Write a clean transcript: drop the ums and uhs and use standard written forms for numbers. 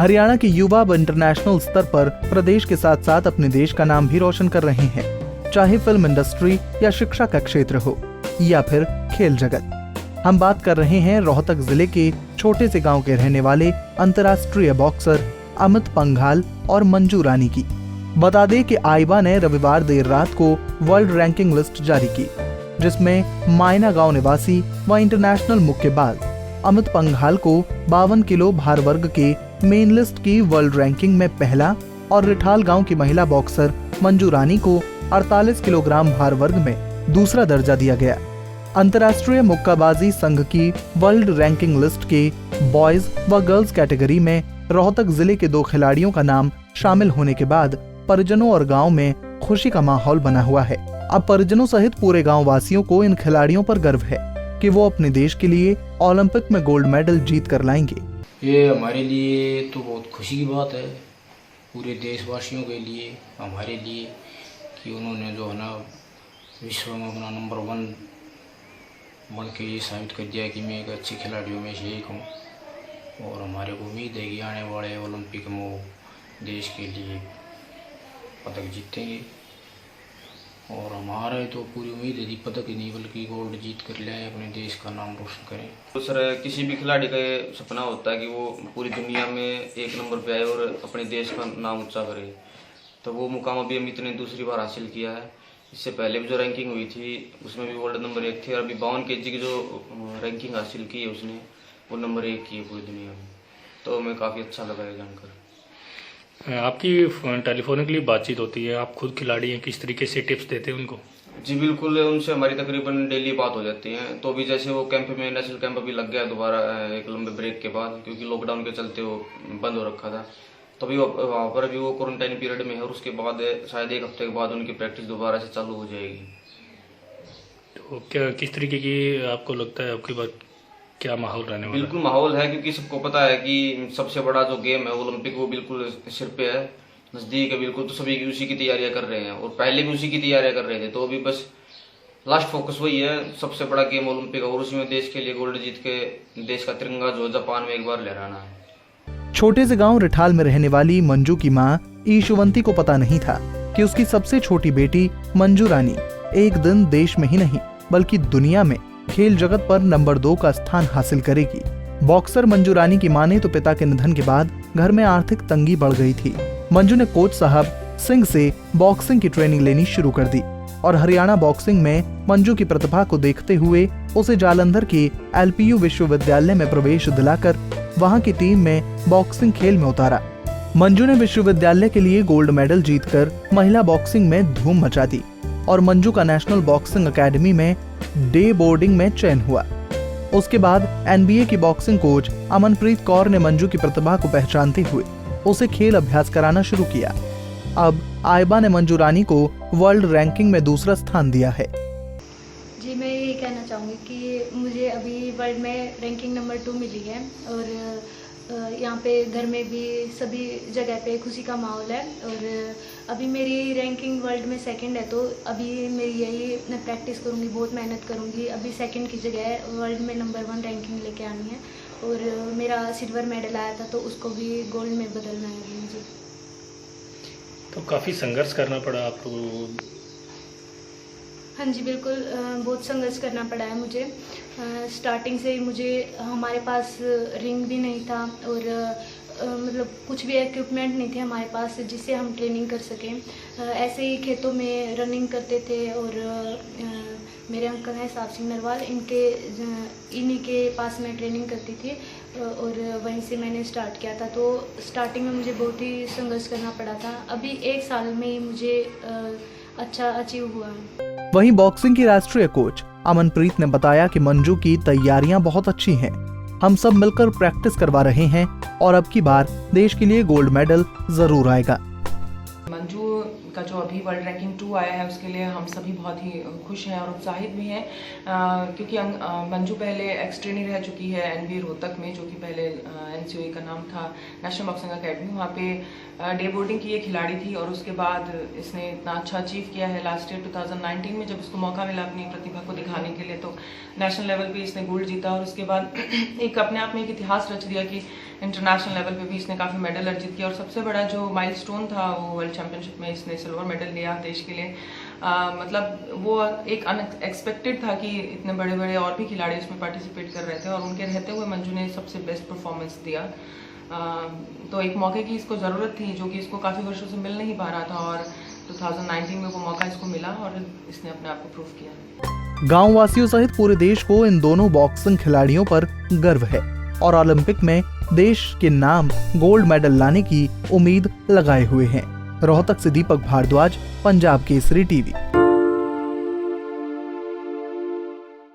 हरियाणा के युवा अब इंटरनेशनल स्तर पर प्रदेश के साथ साथ अपने देश का नाम भी रोशन कर रहे हैं, चाहे फिल्म इंडस्ट्री या शिक्षा का क्षेत्र हो या फिर खेल जगत। हम बात कर रहे हैं रोहतक जिले के छोटे से गांव के रहने वाले अंतर्राष्ट्रीय बॉक्सर अमित पंघाल और मंजू रानी की। बता दें कि आईबा ने रविवार देर रात को वर्ल्ड रैंकिंग लिस्ट जारी की, जिसमें मायना गांव निवासी व इंटरनेशनल मुक्केबाज अमित पंघाल को 52 किलो भार वर्ग के मेन लिस्ट की वर्ल्ड रैंकिंग में पहला और रिठाल गांव की महिला बॉक्सर मंजू रानी को 48 किलोग्राम भार वर्ग में दूसरा दर्जा दिया गया। अंतर्राष्ट्रीय मुक्केबाजी संघ की वर्ल्ड रैंकिंग लिस्ट के बॉयज व गर्ल्स कैटेगरी में रोहतक जिले के 2 खिलाड़ियों का नाम शामिल होने के बाद परिजनों और गांव में खुशी का माहौल बना हुआ है। अब परिजनों सहित पूरे गांव वासियों को इन खिलाड़ियों पर गर्व है कि वो अपने देश के लिए ओलंपिक में गोल्ड मेडल जीत कर लाएंगे। ये हमारे लिए तो बहुत खुशी की बात है, पूरे देशवासियों के लिए, हमारे लिए, कि उन्होंने जो है ना विश्व में अपना नंबर 1 बन के ये साबित कर दिया कि मैं एक अच्छे खिलाड़ियों में से एक हूँ। और हमारे को उम्मीद है कि आने वाले ओलंपिक में वो देश के लिए पदक जीतेंगे। और हमारे तो पूरी उम्मीद है कि पदक ही नहीं बल्कि गोल्ड जीत कर ले आए, अपने देश का नाम रोशन करें। तो सर किसी भी खिलाड़ी का ये सपना होता है कि वो पूरी दुनिया में 1 नंबर पे आए और अपने देश का नाम ऊंचा करे। तो वो मुकाम अभी अमित ने दूसरी बार हासिल किया है। इससे पहले भी जो रैंकिंग हुई थी उसमें भी वर्ल्ड नंबर 1 थे और अभी 52 kg की जो रैंकिंग हासिल की है उसने, वो नंबर 1 की है पूरी दुनिया में। तो हमें काफ़ी अच्छा लगा है जानकर। आपकी टेलीफोनिकली बातचीत होती है, आप खुद खिलाड़ी हैं, किस तरीके से टिप्स देते हैं उनको? जी बिल्कुल, उनसे हमारी तकरीबन डेली बात हो जाती है। तो अभी जैसे वो कैंप में, नेशनल कैंप अभी लग गया दोबारा एक लंबे ब्रेक के बाद, क्योंकि लॉकडाउन के चलते वो बंद हो रखा था। तो अभी वहाँ पर अभी वो क्वारंटाइन पीरियड में है और उसके बाद शायद 1 हफ्ते के बाद उनकी प्रैक्टिस दोबारा से चालू हो जाएगी। तो क्या किस तरीके की आपको लगता है आपकी बात, क्या माहौल रहने वाला? बिल्कुल माहौल है, क्योंकि सबको पता है कि सबसे बड़ा जो गेम है ओलंपिक वो बिल्कुल सिर पे है, नज़दीक है बिल्कुल। तो सभी उसी की तैयारियां कर रहे हैं और पहले भी उसी की तैयारियां कर रहे थे। तो अभी बस लास्ट फोकस वही है, सबसे बड़ा गेम ओलंपिक और उसी में देश के लिए गोल्ड जीत के देश का तिरंगा जो जापान में एक बार लहराना है। छोटे से गांव रिठाल में रहने वाली मंजू की मां ईशवंती को पता नहीं था कि उसकी सबसे छोटी बेटी मंजू रानी एक दिन देश में ही नहीं बल्कि दुनिया में खेल जगत पर नंबर 2 का स्थान हासिल करेगी। बॉक्सर मंजू रानी की मां ने तो पिता के निधन के बाद घर में आर्थिक तंगी बढ़ गई थी। मंजू ने कोच साहब सिंह से बॉक्सिंग की ट्रेनिंग लेनी शुरू कर दी और हरियाणा बॉक्सिंग में मंजू की प्रतिभा को देखते हुए उसे जालंधर के LPU विश्वविद्यालय में प्रवेश दिलाकर वहां की टीम में बॉक्सिंग खेल में उतारा। मंजू ने विश्वविद्यालय के लिए गोल्ड मेडल जीतकर महिला बॉक्सिंग में धूम मचा दी और मंजू का नेशनल बॉक्सिंग अकेडमी में डे बोर्डिंग में चयन हुआ। उसके बाद NBA की बॉक्सिंग कोच अमनप्रीत कौर ने मंजू की प्रतिभा को पहचानते हुए उसे खेल अभ्यास कराना शुरू किया। अब आईबा ने मंजू रानी को वर्ल्ड रैंकिंग में दूसरा स्थान दिया है। जी मैं ये कहना चाहूँगी कि मुझे अभी वर्ल्ड में रैंकिंग नंबर 2 मिली है और यहाँ पे घर में भी सभी जगह पे खुशी का माहौल है। और अभी मेरी रैंकिंग वर्ल्ड में 2nd है, तो अभी मेरी यही प्रैक्टिस करूँगी, बहुत मेहनत करूँगी। अभी 2nd की जगह वर्ल्ड में नंबर 1 रैंकिंग लेके आनी है और मेरा सिल्वर मेडल आया था तो उसको भी गोल्ड में बदलना है मुझे। तो काफ़ी संघर्ष करना पड़ा आपको? हाँ जी बिल्कुल, बहुत संघर्ष करना पड़ा है मुझे। स्टार्टिंग से ही मुझे, हमारे पास रिंग भी नहीं था और मतलब कुछ भी इक्विपमेंट नहीं थे हमारे पास जिससे हम ट्रेनिंग कर सकें। ऐसे ही खेतों में रनिंग करते थे और मेरे अंकल हैं साहब सिंह नरवाल, इन्हीं के पास मैं ट्रेनिंग करती थी और वहीं से मैंने स्टार्ट किया था। तो स्टार्टिंग में मुझे बहुत ही संघर्ष करना पड़ा था। अभी 1 साल में ही मुझे अच्छा अचीव हुआ है। वहीं बॉक्सिंग की राष्ट्रीय कोच अमनप्रीत ने बताया कि मंजू की तैयारियां बहुत अच्छी हैं। हम सब मिलकर प्रैक्टिस करवा रहे हैं और अब की बार देश के लिए गोल्ड मेडल जरूर आएगा। मंजू का जो अभी वर्ल्ड रैंकिंग 2 आया है उसके लिए हम सभी बहुत ही खुश हैं और उत्साहित भी हैं, क्योंकि मंजू पहले एक्स ट्रेनी रह चुकी है NB रोहतक में, जो कि पहले NCOA का नाम था, नेशनल बॉक्सिंग अकेडमी। वहाँ पे डे बोर्डिंग की ये खिलाड़ी थी और उसके बाद इसने इतना अच्छा अचीव किया है। लास्ट ईयर 2019 में जब इसको मौका मिला अपनी प्रतिभा को दिखाने के लिए तो नेशनल लेवल पे इसने गोल्ड जीता और उसके बाद एक अपने आप में एक इतिहास रच दिया कि इंटरनेशनल लेवल पे भी इसने काफ़ी मेडल अर्जित किया और सबसे बड़ा जो माइलस्टोन था वो वर्ल्ड चैंपियनशिप में इसने सिल्वर मेडल लिया देश के लिए। मतलब वो एक अनएक्सपेक्टेड था कि इतने बड़े बड़े और भी खिलाड़ी उसमें पार्टिसिपेट कर रहे थे और उनके रहते हुए मंजू ने सबसे बेस्ट परफॉर्मेंस दिया। तो एक मौके की इसको ज़रूरत थी जो कि इसको काफ़ी वर्षों से मिल नहीं पा रहा था और 2019 में वो मौका इसको मिला और इसने अपने आप को प्रूव किया। गांव वासियों सहित पूरे देश को इन दोनों बॉक्सिंग खिलाड़ियों पर गर्व है और ओलंपिक में देश के नाम गोल्ड मेडल लाने की उम्मीद लगाए हुए हैं। रोहतक से दीपक भारद्वाज, पंजाब केसरी टीवी।